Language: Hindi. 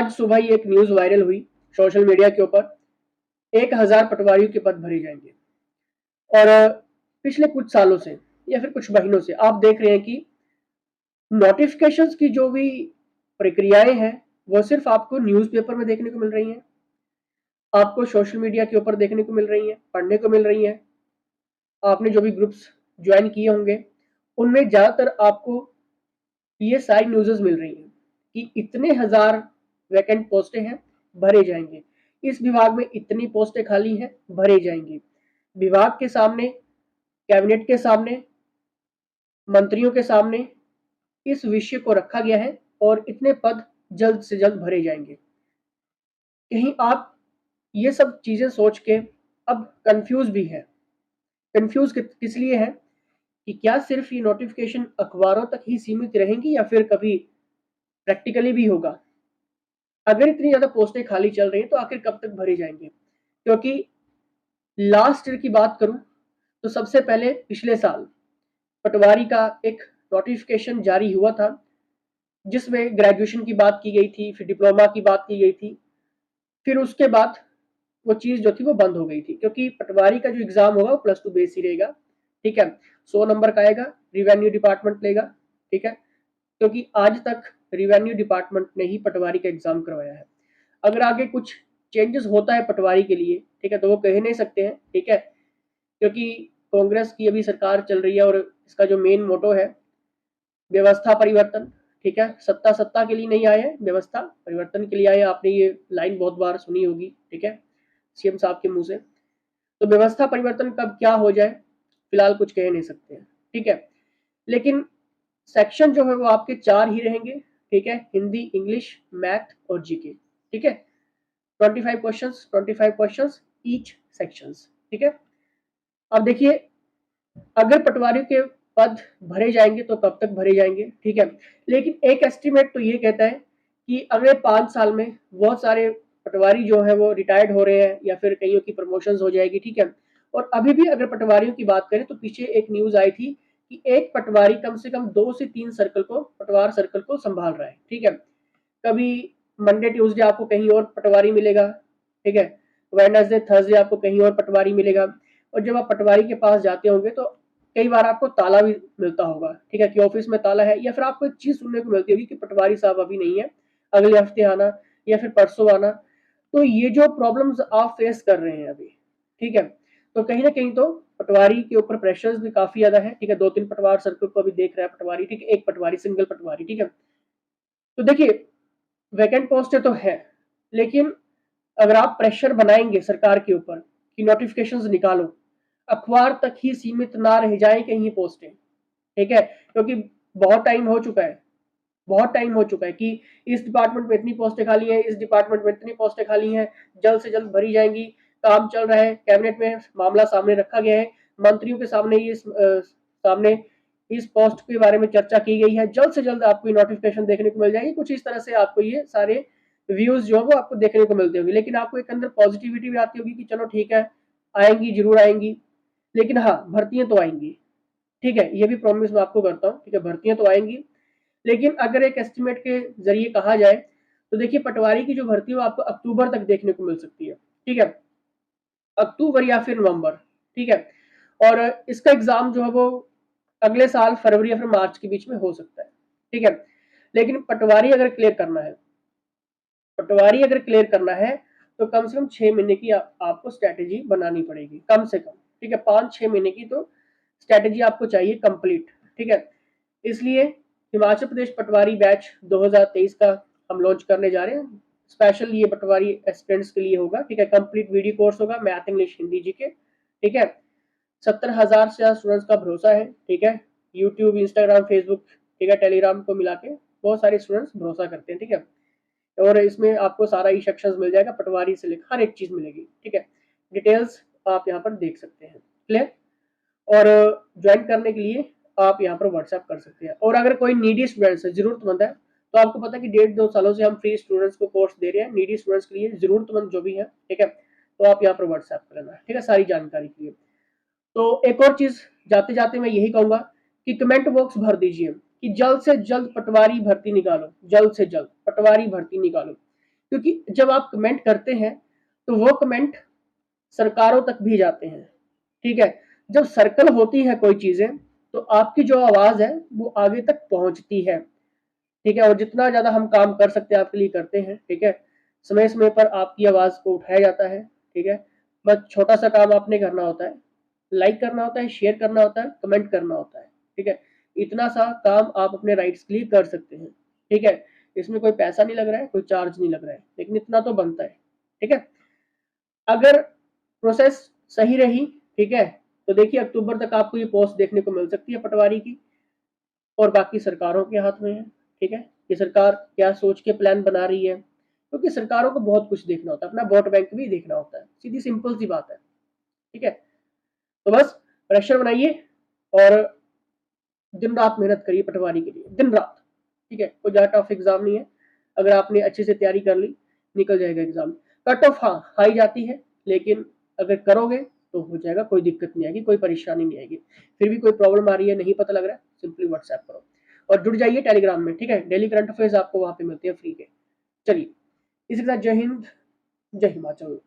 आज सुबह ही एक न्यूज वायरल हुई सोशल मीडिया के ऊपर, 1000 पटवारियों के पद भरे जाएंगे। और पिछले कुछ सालों से या फिर कुछ महीनों से आप देख रहे हैं कि नोटिफिकेशंस की जो भी प्रक्रियाएं हैं वो सिर्फ आपको न्यूज़पेपर में देखने को मिल रही हैं, आपको सोशल मीडिया के ऊपर देखने को मिल रही हैं, पढ़ने को मिल रही हैं। आपने जो भी ग्रुप्स ज्वाइन किए होंगे उनमें ज़्यादातर आपको ये सारी न्यूज़ेस मिल रही हैं कि इतने हजार वैकेंट पोस्टें हैं, भरे जाएंगे। इस विभाग में इतनी पोस्टें खाली हैं, भरे जाएंगे। विभाग के सामने, कैबिनेट के सामने, मंत्रियों के सामने इस विषय को रखा गया है और इतने पद जल्द से जल्द भरे जाएंगे। कहीं आप ये सब चीजें सोच के अब कंफ्यूज भी है। कंफ्यूज किस लिए है कि क्या सिर्फ ये नोटिफिकेशन अखबारों तक ही सीमित रहेंगी या फिर कभी प्रैक्टिकली भी होगा। अगर इतनी ज्यादा पोस्टें खाली चल रही हैं तो आखिर कब तक भरे जाएंगे। क्योंकि लास्ट ईयर की बात करूं तो सबसे पहले पिछले साल पटवारी का एक नोटिफिकेशन जारी हुआ था जिसमें ग्रेजुएशन की बात की गई थी, फिर डिप्लोमा की बात की गई थी। फिर उसके बाद वो चीज जो थी वो बंद हो गई थी क्योंकि पटवारी का जो एग्जाम होगा वो +2 बेस ही रहेगा। ठीक है, 100 नंबर का आएगा, रिवेन्यू डिपार्टमेंट लेगा। ठीक है, क्योंकि आज तक रिवेन्यू डिपार्टमेंट ने ही पटवारी का एग्जाम करवाया है। अगर आगे कुछ चेंजेस होता है पटवारी के लिए, ठीक है, तो वो कह नहीं सकते हैं। ठीक है, क्योंकि कांग्रेस की अभी सरकार चल रही है और इसका जो मेन मोटो है व्यवस्था परिवर्तन। ठीक है, सत्ता सत्ता के लिए नहीं आए हैं, व्यवस्था परिवर्तन के लिए आए हैं। आपने ये लाइन बहुत बार सुनी होगी। ठीक है, सीएम साहब के मुंह से। तो व्यवस्था परिवर्तन कब क्या हो जाए फिलहाल कुछ कह नहीं सकते हैं। ठीक है, लेकिन सेक्शन जो है वो आपके 4 ही रहेंगे। ठीक है, हिंदी, इंग्लिश, मैथ और जीके। ठीक है, 25 क्वेश्चंस ईच सेक्शंस। ठीक है, अब देखिए अगर पटवारी के पद भरे जाएंगे तो कब तक भरे जाएंगे। ठीक है, लेकिन एक एस्टिमेट तो ये कहता है कि अगले 5 साल में बहुत सारे पटवारी जो है वो रिटायर्ड हो रहे हैं या फिर कईयों की प्रमोशन हो जाएगी। ठीक है, और अभी भी अगर पटवारियों की बात करें तो पीछे एक न्यूज आई थी कि एक पटवारी कम से कम 2 से 3 सर्कल को, पटवार सर्कल को संभाल रहा है। ठीक है, कभी मंडे ट्यूसडे आपको कहीं और पटवारी मिलेगा। ठीक है, वेडनेसडे थर्सडे आपको कहीं और पटवारी मिलेगा। और जब आप पटवारी के पास जाते होंगे तो कई बार आपको ताला भी मिलता होगा। ठीक है, कि ऑफिस में ताला है, या फिर आपको एक चीज सुनने को मिलती होगी कि पटवारी साहब अभी नहीं है, अगले हफ्ते आना या फिर परसों आना। तो ये जो प्रॉब्लम्स आप फेस कर रहे हैं अभी, ठीक है, तो कहीं ना कहीं तो पटवारी के ऊपर प्रेशर्स भी काफी ज्यादा है। ठीक है, 2-3 पटवार सर्कल को अभी देख रहा है पटवारी। ठीक है, एक पटवारी, सिंगल पटवारी। ठीक है, तो देखिए वैकेंट पोस्टें तो है, लेकिन अगर आप प्रेशर बनाएंगे सरकार के ऊपर कि नोटिफिकेशंस निकालो, अखबार तक ही सीमित ना रह जाए कहीं पोस्टें। ठीक है, क्योंकि बहुत टाइम हो चुका है, बहुत टाइम हो चुका है कि इस डिपार्टमेंट में इतनी पोस्टें खाली हैं, इस डिपार्टमेंट में इतनी पोस्टें खाली हैं, जल्द से जल्द भरी जाएंगी। काम चल रहा है, कैबिनेट में मामला सामने रखा गया है, मंत्रियों के सामने ये सामने इस पोस्ट के बारे में चर्चा की गई है, जल्द से जल्द आपको ये नोटिफिकेशन देखने को मिल जाएगी। कुछ इस तरह से आपको ये सारे व्यूज जो है वो आपको देखने को मिलते होंगे, लेकिन आपको एक अंदर पॉजिटिविटी भी आती होगी कि चलो ठीक है, आएंगी, जरूर आएंगी। लेकिन हाँ, भर्तियां तो आएंगी। ठीक है, ये भी प्रॉमिस मैं आपको करता हूँ। ठीक है, भर्तियां तो आएंगी, लेकिन अगर एक एस्टिमेट के जरिए कहा जाए तो देखिए पटवारी की जो भर्ती है वो आपको अक्टूबर तक देखने को मिल सकती है। ठीक है, अक्टूबर या फिर नवंबर। ठीक है, और इसका एग्जाम जो है वो अगले साल फरवरी या फिर मार्च के बीच में हो सकता है। ठीक है, लेकिन पटवारी अगर क्लियर करना है तो कम से कम 6 महीने की आपको स्ट्रेटेजी बनानी पड़ेगी, कम से कम। ठीक है, 5-6 महीने की तो स्ट्रेटेजी आपको चाहिए कंप्लीट। ठीक है, इसलिए हिमाचल प्रदेश पटवारी बैच 2023 का हम लॉन्च करने जा रहे हैं। स्पेशल ये पटवारी एस्पिरेंट्स के लिए होगा। ठीक है, कंप्लीट वीडियो कोर्स होगा, मैथ, इंग्लिश, हिंदी, जीके। ठीक है, 70,000 से ज्यादा स्टूडेंट्स का भरोसा है। ठीक है, यूट्यूब, इंस्टाग्राम, फेसबुक, ठीक है, टेलीग्राम को मिला के बहुत सारे स्टूडेंट्स भरोसा करते हैं। ठीक है, और इसमें आपको सारा ई सेक्शन मिल जाएगा, पटवारी से लेकर हर एक चीज मिलेगी। ठीक है, डिटेल्स आप यहाँ पर देख सकते हैं। क्लियर? और ज्वाइन करने के लिए आप यहाँ पर व्हाट्सएप कर सकते हैं। और अगर कोई नीडी स्टूडेंट्स है, जरूरतमंद है, तो आपको पता है कि 1.5-2 सालों से हम फ्री स्टूडेंट्स को कोर्स दे रहे हैं। नीडी स्टूडेंट्स के लिए जरूरतमंद जो भी है, ठीक है, तो आप यहाँ पर व्हाट्सएप कर लेना। ठीक है, सारी जानकारी के लिए। तो एक और चीज जाते जाते मैं यही कहूंगा कि कमेंट बॉक्स भर दीजिए कि जल्द से जल्द पटवारी भर्ती निकालो, जल्द से जल्द पटवारी भर्ती निकालो। क्योंकि जब आप कमेंट करते हैं तो वो कमेंट सरकारों तक भी जाते हैं, ठीक है। जब सर्कल होती है कोई चीजें तो आपकी जो आवाज है वो आगे तक पहुंचती है, ठीक है। और जितना ज्यादा हम काम कर सकते हैं आपके लिए करते हैं, ठीक है। समय समय पर आपकी आवाज को उठाया जाता है, ठीक है। बस छोटा सा काम आपने करना होता है, लाइक करना होता है, शेयर करना होता है, कमेंट करना होता है, ठीक है। इतना सा काम आप अपने राइट्स के लिए कर सकते हैं, ठीक है। इसमें कोई पैसा नहीं लग रहा है, कोई चार्ज नहीं लग रहा है, लेकिन इतना तो बनता है, ठीक है। अगर प्रोसेस सही रही, ठीक है, तो देखिए अक्टूबर तक आपको ये पोस्ट देखने को मिल सकती है पटवारी की। और बाकी सरकारों के हाथ में है, ठीक है। कि सरकार क्या सोच के प्लान बना रही है, क्योंकि सरकारों को बहुत कुछ देखना होता है, अपना वोट बैंक भी देखना होता है, सीधी सिंपल सी बात है, ठीक है। तो बस प्रेशर बनाइए और दिन रात मेहनत करिए पटवारी के लिए, दिन रात, ठीक है। कोई ज़्यादा टफ एग्जाम नहीं है, अगर आपने अच्छे से तैयारी कर ली निकल जाएगा एग्जाम। कट ऑफ हाँ हाई जाती है, लेकिन अगर करोगे तो हो जाएगा, कोई दिक्कत नहीं आएगी, कोई परेशानी नहीं आएगी। फिर भी कोई प्रॉब्लम आ रही है, नहीं पता लग रहा है, सिंपली व्हाट्सएप करो और जुड़ जाइए टेलीग्राम में, ठीक है। डेली करंट अफेयर्स आपको वहां पे मिलते हैं फ्री के। चलिए इसी के साथ जय हिंद, जय हिमाचल।